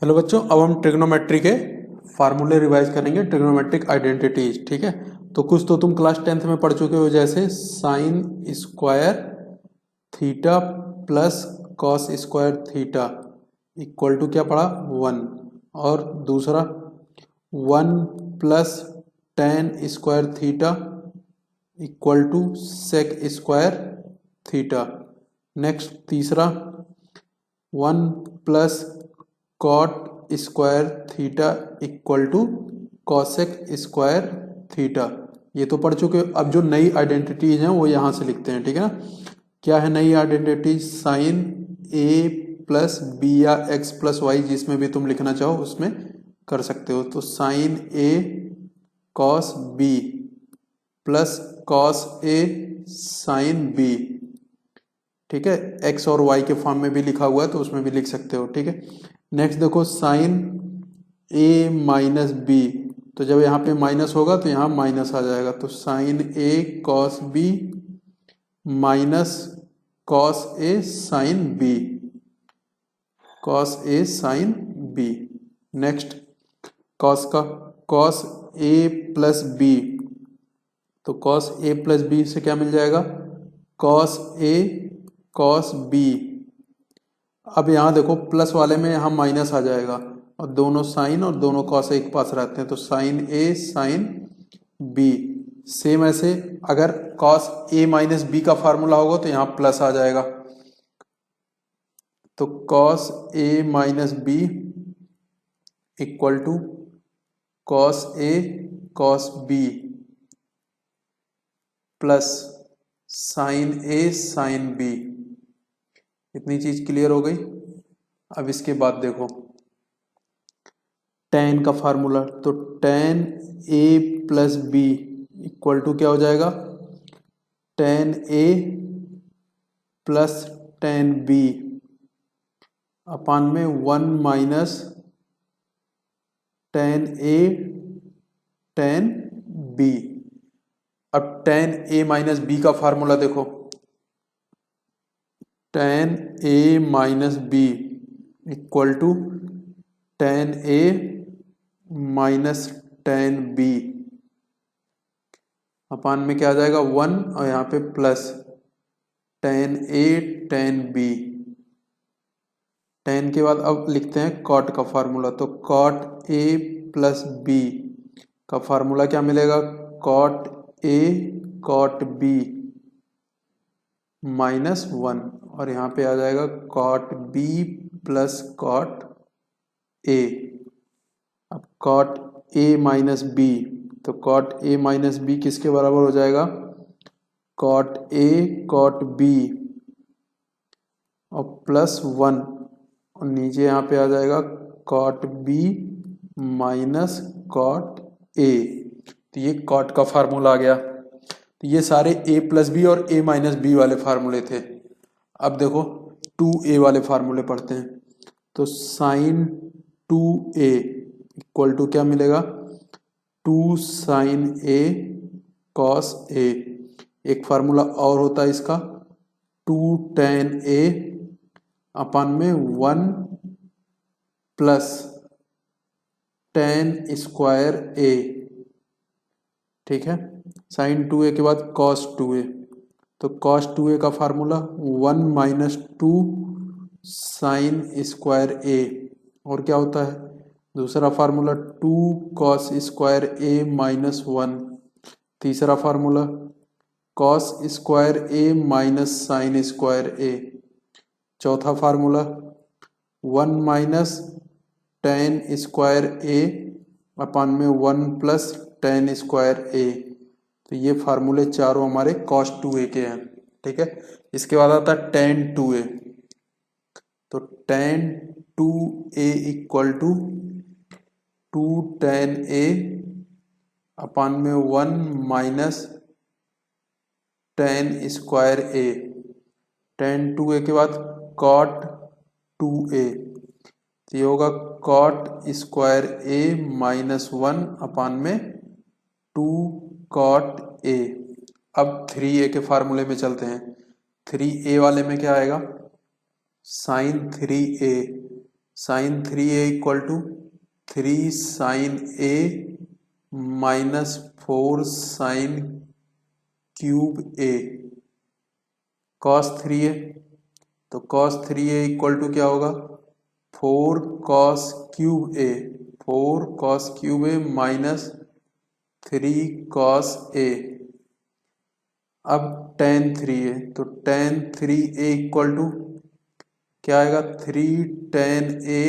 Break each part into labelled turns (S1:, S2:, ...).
S1: Hello बच्चों, अब हम ट्रिग्नोमेट्री के फार्मूले रिवाइज करेंगे। ट्रिग्नोमेट्रिक आइडेंटिटीज, ठीक है। तो कुछ तो तुम क्लास 10th में पढ़ चुके हो, जैसे sine square theta plus cos square theta equal to क्या पढ़ा, 1। और दूसरा 1 plus tan square theta equal to sec square theta. Next तीसरा 1 plus cot square theta equal to cosec square theta. ये तो पढ़ चुके हो। अब जो नई आइडेंटिटीज हैं वो यहाँ से लिखते हैं, ठीक है ना। क्या है नई आइडेंटिटी? साइन ए प्लस बी या एक्स प्लस वाई, जिसमें भी तुम लिखना चाहो उसमें कर सकते हो। तो sine A cos B plus cos A sine B, ठीक है। एक्स और वाई के फॉर्म में भी लिखा हुआ है तो उसमें भी लिख सकते हो, ठीक है। नेक्स्ट देखो साइन ए माइनस बी, तो जब यहाँ पे माइनस होगा तो यहाँ माइनस आ जाएगा। तो sine A cos B minus cos A sine B, cos A sine B. Next cos का कॉस ए प्लस बी, तो कॉस ए प्लस बी से क्या मिल जाएगा, कॉस ए कॉस बी। अब यहाँ देखो प्लस वाले में यहाँ माइनस आ जाएगा और दोनों साइन और दोनों कॉस एक पास रहते हैं, तो sine A sine B. Same ऐसे अगर कॉस ए माइनस बी का फार्मूला होगा तो यहाँ प्लस आ जाएगा, तो cos A minus B equal to cos A cos B plus sine A sine B. इतनी चीज क्लियर हो गई। अब इसके बाद देखो टेन का फार्मूला, तो tan A plus B equal to क्या हो जाएगा, tan A plus tan B upon में 1 minus tan A tan B. अब टेन ए माइनस बी का फार्मूला देखो, tan A minus B equal to tan A minus tan B upon में क्या आ जाएगा 1 और यहाँ पे plus tan A tan B. Tan के बाद अब लिखते हैं कॉट का फार्मूला, तो कॉट ए प्लस बी का फार्मूला क्या मिलेगा, cot A cot B minus 1 और यहाँ पे आ जाएगा cot B plus cot A. अब कॉट ए माइनस बी, तो कॉट ए माइनस बी किसके बराबर हो जाएगा, कॉट ए कॉट बी और प्लस 1 और नीचे यहाँ पे आ जाएगा cot B minus cot A. तो ये कॉट का फार्मूला आ गया। तो ये सारे ए प्लस बी और ए माइनस बी वाले फार्मूले थे। अब देखो 2a वाले फार्मूले पढ़ते हैं। तो साइन 2a इक्वल टू क्या मिलेगा, 2 साइन ए कॉस ए। एक फार्मूला और होता है इसका, 2 टेन ए अपान में 1 प्लस टेन स्क्वायर ए, ठीक है। साइन 2a के बाद कॉस 2a, तो कॉस 2a का फार्मूला 1 माइनस 2 साइन स्क्वायर ए। और क्या होता है दूसरा formula, 2 cos square A minus 1। तीसरा formula cos square A minus sine square ए। चौथा फार्मूला 1 माइनस टेन स्क्वायर ए अपान में 1 प्लस टेन स्क्वायर ए। तो ये फार्मूले चारों हमारे कॉस 2a के हैं, ठीक है। इसके बाद आता है टेन 2a, तो tan 2a equal to 2 tan A upon में 1 minus tan square A. Tan 2a के बाद कॉट 2a, तो ये होगा cot square A minus 1 upon में 2 कॉट ए। अब 3a के फार्मूले में चलते हैं। 3a वाले में क्या आएगा, sine 3a sine 3a equal to 3 sine a minus 4 sine cube a cos 3a, तो कॉस 3a इक्वल टू क्या होगा 4 cos cube a, 4 cos cube a minus 3 cos a। अब tan 3a, तो tan 3a इक्वल टू क्या आएगा 3 tan a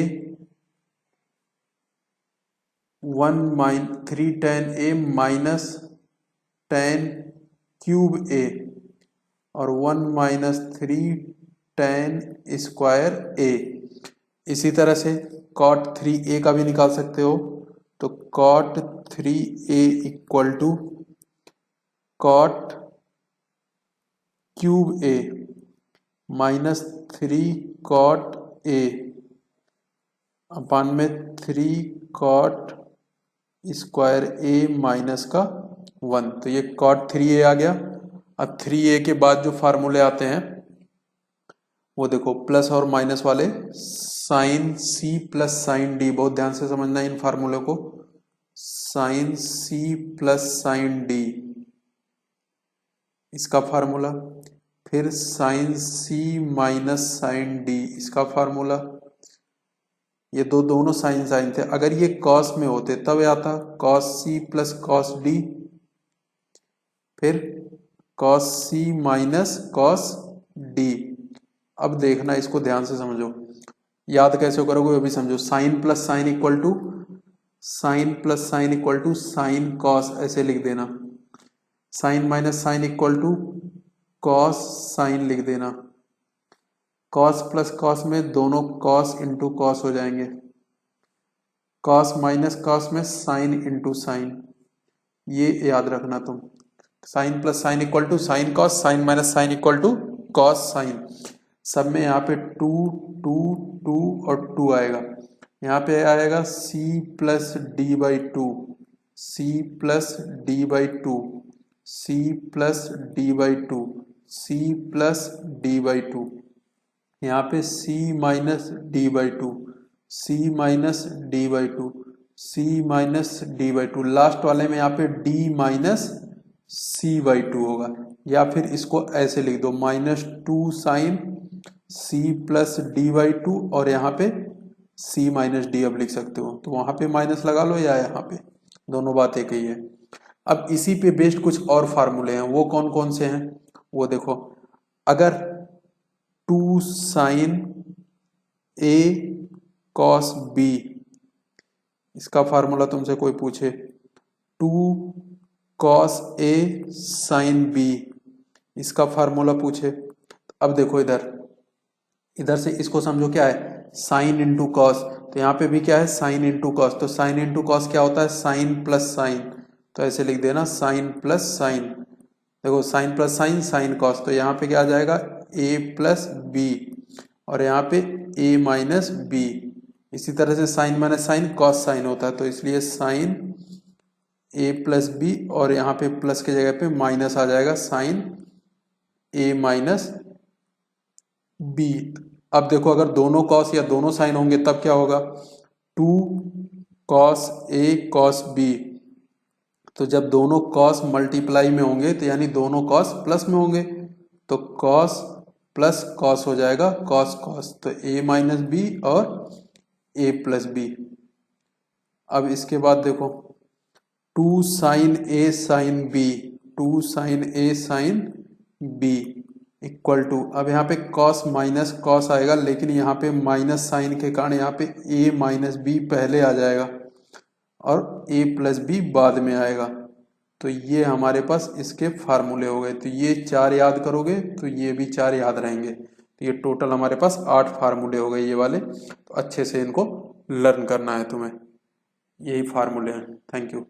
S1: 3 tan a minus tan cube a और 1 minus 3 tan square a। इसी तरह से cot 3a का भी निकाल सकते हो, तो cot 3a equal to cot cube a minus 3 cot a upon में 3 cot स्क्वायर a माइनस का 1, तो ये cot 3a आ गया। अब 3a के बाद जो फार्मूले आते हैं वो देखो प्लस और माइनस वाले, sine c plus sine d, बहुत ध्यान से समझना इन फार्मूले को, sine c plus sine d इसका फार्मूला, फिर sine c minus sine d इसका फार्मूला। ये दोनों साइन साइन थे, अगर ये कॉस में होते तब आता cos c plus cos d, फिर cos c minus cos d। अब देखना इसको ध्यान से समझो, याद कैसे करोगे वो भी समझो। Sine plus sine equal to sine plus sine equal to sine cos, ऐसे लिख देना। Sine minus sine equal to cos sine लिख देना। कॉस प्लस कॉस में दोनों कॉस इंटू कॉस हो जाएंगे, कॉस माइनस कॉस में साइन इंटू साइन, ये याद रखना तुम। Sine plus sine equal to sine cos, sine minus sine equal to cos sine. सब में यहाँ पे 2 2 2 और 2 आएगा, यहाँ पे आएगा c plus D by two, C plus D by two, C plus D by two, C plus D by two, यहाँ पे c minus D by two, C minus D by two, C minus D by two, last वाले में यहाँ पे d minus C by two होगा। या फिर इसको ऐसे लिख दो minus 2 sine c plus D by two, और यहाँ पे c माइनस डी अब लिख सकते हो, तो वहां पे माइनस लगा लो या यहाँ पे, दोनों बात एक ही है। अब इसी पे बेस्ड कुछ और फार्मूले हैं, वो कौन कौन से हैं वो देखो। अगर 2 साइन a कॉस b, इसका फार्मूला तुमसे कोई पूछे 2 कॉस a साइन b, इसका फार्मूला पूछे, अब देखो इधर से इसको समझो क्या है साइन इंटू कॉस, तो यहाँ पे भी क्या है साइन इंटू कॉस, तो साइन इंटू कॉस क्या होता है साइन प्लस साइन, तो ऐसे लिख देना साइन प्लस साइन। देखो sine plus sine sine cos, तो यहाँ पे क्या आ जाएगा a प्लस बी, और यहाँ पे a माइनस बी। इसी तरह से sine minus sine cos sine होता है, तो इसलिए साइन a प्लस बी, और यहाँ पे प्लस की जगह पे माइनस आ जाएगा साइन a माइनस बी। अब देखो अगर दोनों कॉस या दोनों साइन होंगे तब क्या होगा 2 कॉस a कॉस b, तो जब दोनों कॉस मल्टीप्लाई में होंगे तो यानी दोनों कॉस प्लस में होंगे, तो कॉस प्लस कॉस हो जाएगा कॉस कॉस, तो a माइनस बी और a प्लस बी। अब इसके बाद देखो 2 sine a sine b, 2 sine a sine b equal to, अब यहाँ पे कॉस माइनस कॉस आएगा, लेकिन यहाँ पे माइनस साइन के कारण यहाँ पे a माइनस बी पहले आ जाएगा और a प्लस बी बाद में आएगा। तो ये हमारे पास इसके फार्मूले हो गए, तो ये 4 याद करोगे तो ये भी 4 याद रहेंगे, तो ये टोटल हमारे पास 8 फार्मूले हो गए ये वाले। तो अच्छे से इनको लर्न करना है तुम्हें, यही फार्मूले हैं। Thank you.